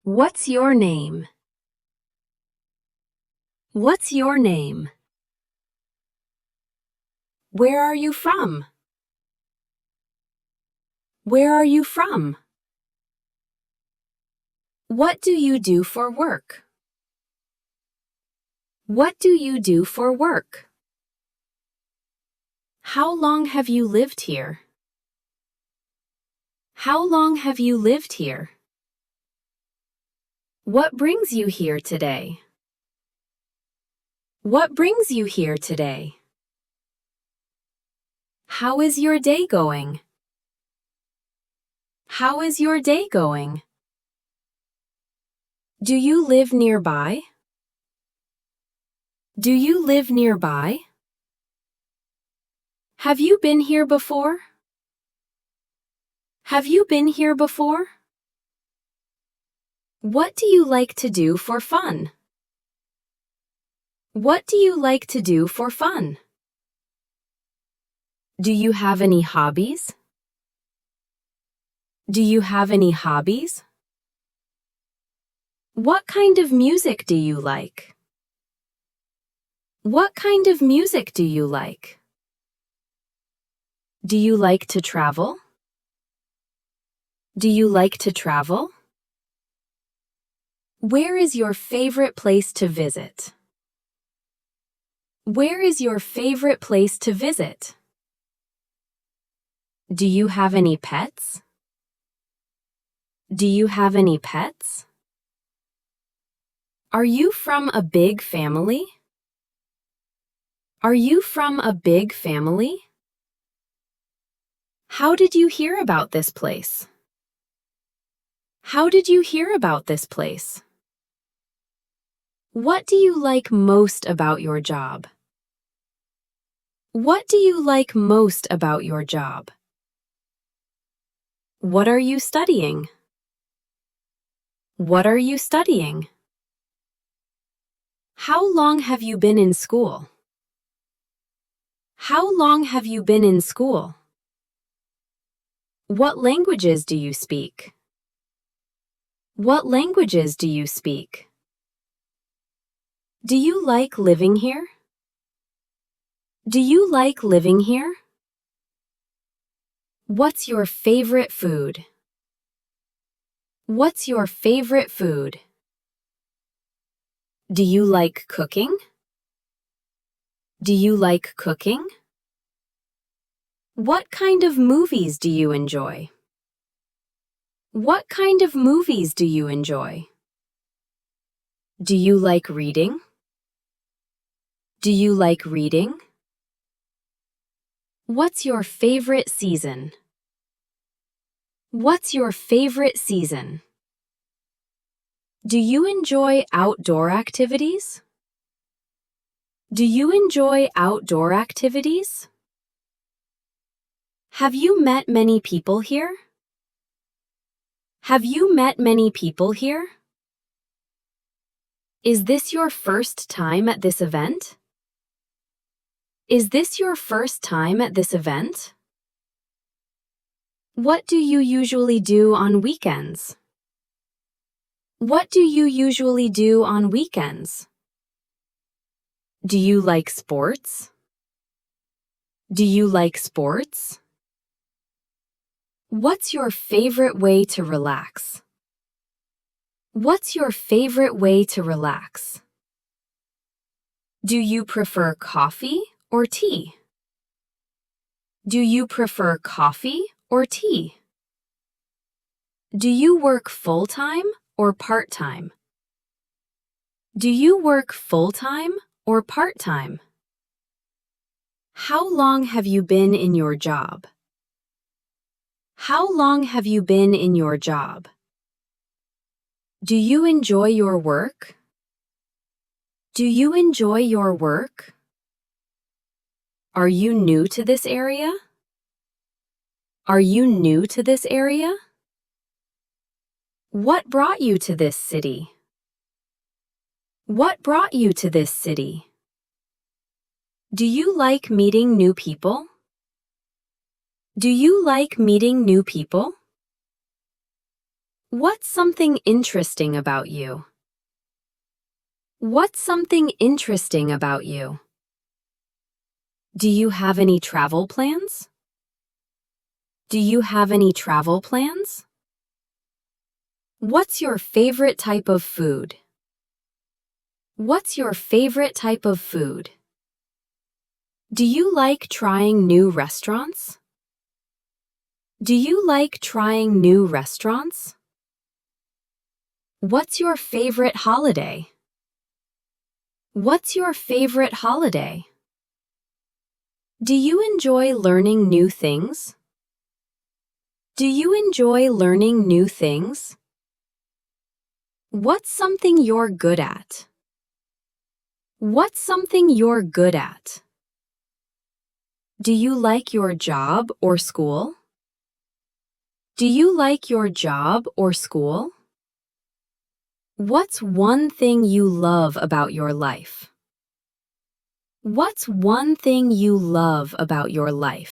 What's your name? What's your name? Where are you from? Where are you from? What do you do for work? What do you do for work? How long have you lived here? How long have you lived here? What brings you here today? What brings you here today? How is your day going? How is your day going? Do you live nearby? Do you live nearby? Have you been here before? Have you been here before? What do you like to do for fun? What do you like to do for fun? Do you have any hobbies? Do you have any hobbies? What kind of music do you like? What kind of music do you like? Do you like to travel? Do you like to travel? Where is your favorite place to visit? Where is your favorite place to visit? Do you have any pets? Do you have any pets? Are you from a big family? Are you from a big family? How did you hear about this place? How did you hear about this place? What do you like most about your job? What do you like most about your job? What are you studying? What are you studying? How long have you been in school? How long have you been in school? What languages do you speak? What languages do you speak? Do you like living here? Do you like living here? What's your favorite food? What's your favorite food? Do you like cooking? Do you like cooking? What kind of movies do you enjoy? What kind of movies do you enjoy? Do you like reading? Do you like reading? What's your favorite season? What's your favorite season? Do you enjoy outdoor activities? Do you enjoy outdoor activities? Have you met many people here? Have you met many people here? Is this your first time at this event? Is this your first time at this event? What do you usually do on weekends? What do you usually do on weekends? Do you like sports? Do you like sports? What's your favorite way to relax? What's your favorite way to relax? Do you prefer coffee or tea? Do you prefer coffee or tea? Do you work full-time or part-time? Do you work full-time or part-time? How long have you been in your job? How long have you been in your job? Do you enjoy your work? Do you enjoy your work? Are you new to this area? Are you new to this area? What brought you to this city? What brought you to this city? Do you like meeting new people? Do you like meeting new people? What's something interesting about you? What's something interesting about you? Do you have any travel plans? Do you have any travel plans? What's your favorite type of food? What's your favorite type of food? Do you like trying new restaurants? Do you like trying new restaurants? What's your favorite holiday? What's your favorite holiday? Do you enjoy learning new things? Do you enjoy learning new things? What's something you're good at? What's something you're good at? Do you like your job or school? Do you like your job or school? What's one thing you love about your life? What's one thing you love about your life?